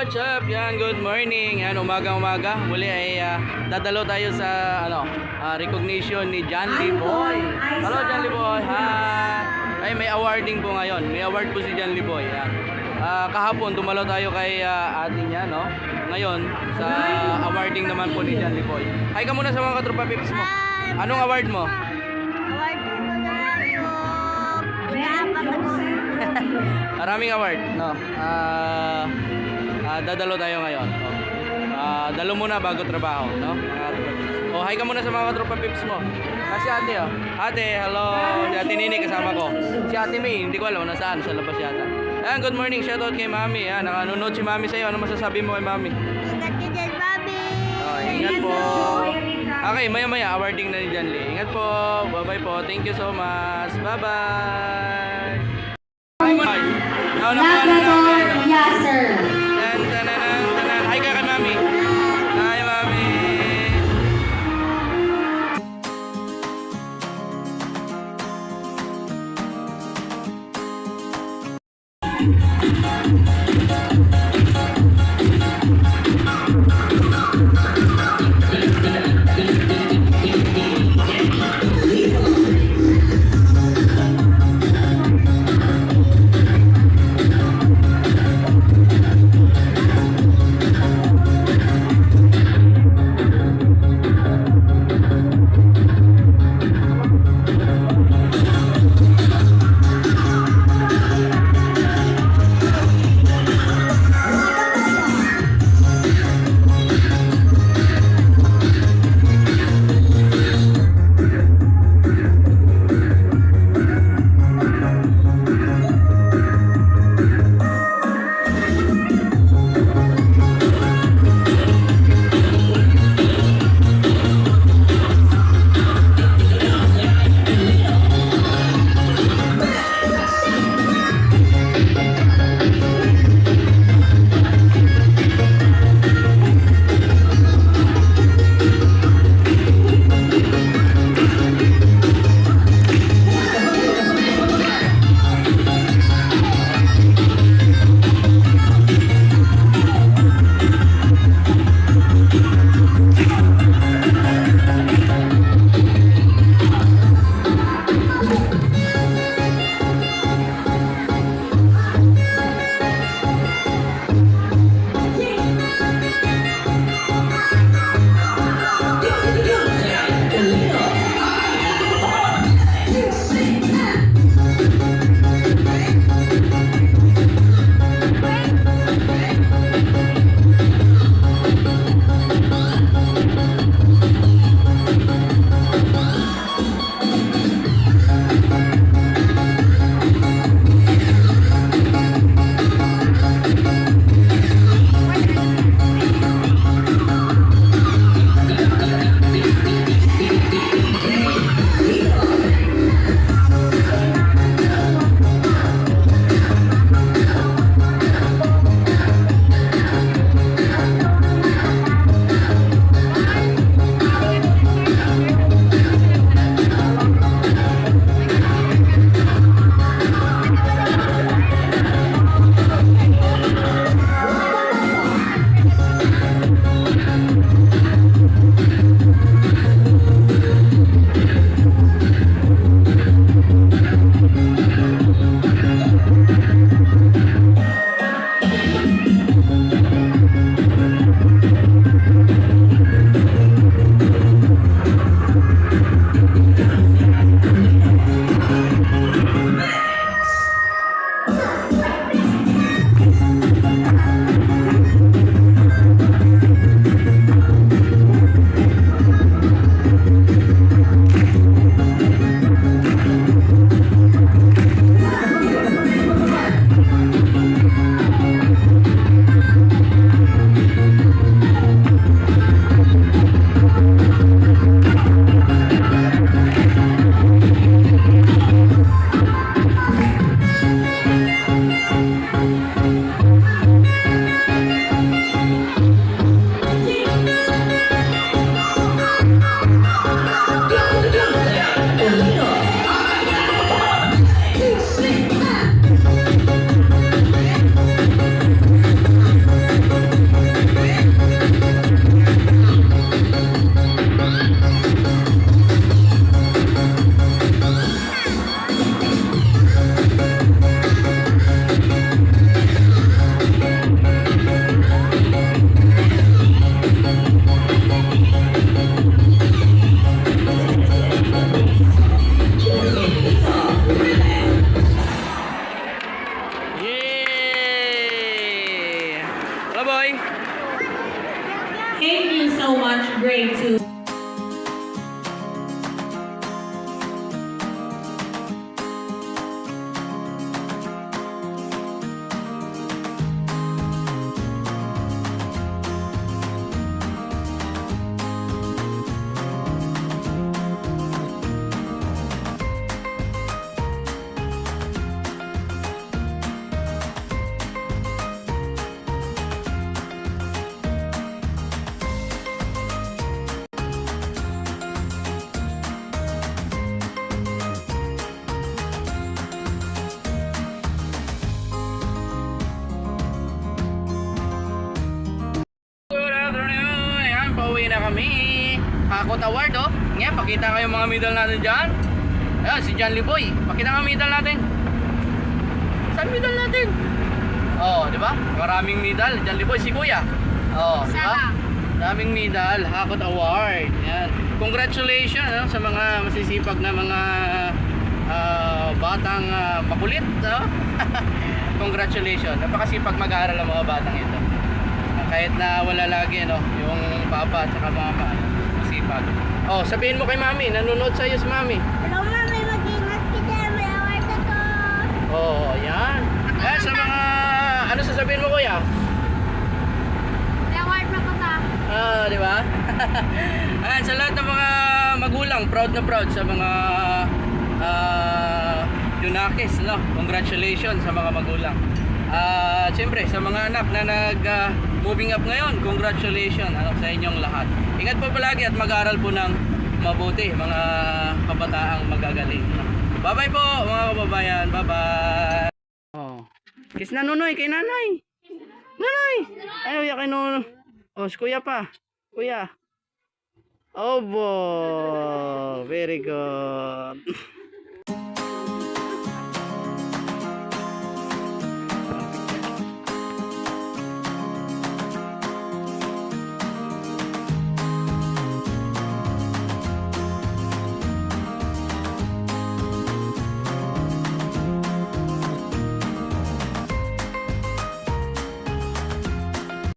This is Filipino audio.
what's up? Yan, good morning. Yan, umaga-umaga. Muli ay dadalo tayo sa recognition ni John Liboy. Hello, John Liboy. Hi. Ay, may awarding po ngayon. May award po si John Liboy. Yan. Kahapon, dumalo tayo kay ate niya, no? Ngayon, sa awarding naman po ni John Liboy. Hi ka muna sa mga katropa pips mo. Anong award mo? Award ko na yung Maraming award, no? Dadalo tayo ngayon. No? Dalo muna bago trabaho, no? Oh, hi ka muna sa mga katropa pips mo. Si ate, oh. Ate, hello. Si ate Nini kasama ko. Si ate May, hindi ko alam nasaan, sa labas yata. Ayan, good morning. Shoutout kay Mami. Ayan, nakanonood si Mami sa'yo. Ano masasabi mo kay Mami? Ingat ka dyan, Mami. Oh, ingat po. Okay, maya-maya, awarding na ni John Lee. Ingat po. Bye-bye po. Thank you so much. Bye-bye. Bye-bye. Yes, sir. Tanan. Hi ka kay Mami. Hi, Mami. Pauwi na kami. Hakot Award, oh. Ngayon, pakita ko yung mga medal natin dyan. Ayan, si John Liboy. Pakita nga medal natin. Saan medal natin? Oh, di ba? Maraming medal. John Liboy, si Kuya. Oh, di ba? Daming medal. Hakot Award. Yan. Congratulations, no, sa mga masisipag na mga batang makulit, no? Congratulations. Napakasipag mag-aaral ang mga batang ito. Kahit na wala lagi, no, yung papa at saka mama, masipag. Oh, sabihin mo kay mami, nanonood sa iyo si mami. Hello, mami. Mag-ingat ka dyan. May award na to. Oh, yan. Kaya sa mga, ano sasabihin mo kuya? May award na ko ta. Di ba? Ayan, sa lahat ng mga magulang, proud na proud sa mga Junakis, no? Congratulations sa mga magulang. Siyempre, sa mga anak na moving up ngayon, congratulations sa inyong lahat. Ingat po palagi at mag-aral po ng mabuti, mga kabataang magagaling. Bye-bye po, mga kababayan. Bye-bye. Oh. Kiss na Nunoy, kay nanay. Nanay! Ayaw, ya kay Nunoy. Oh, si Kuya pa. Kuya. Oh, bo. Very good.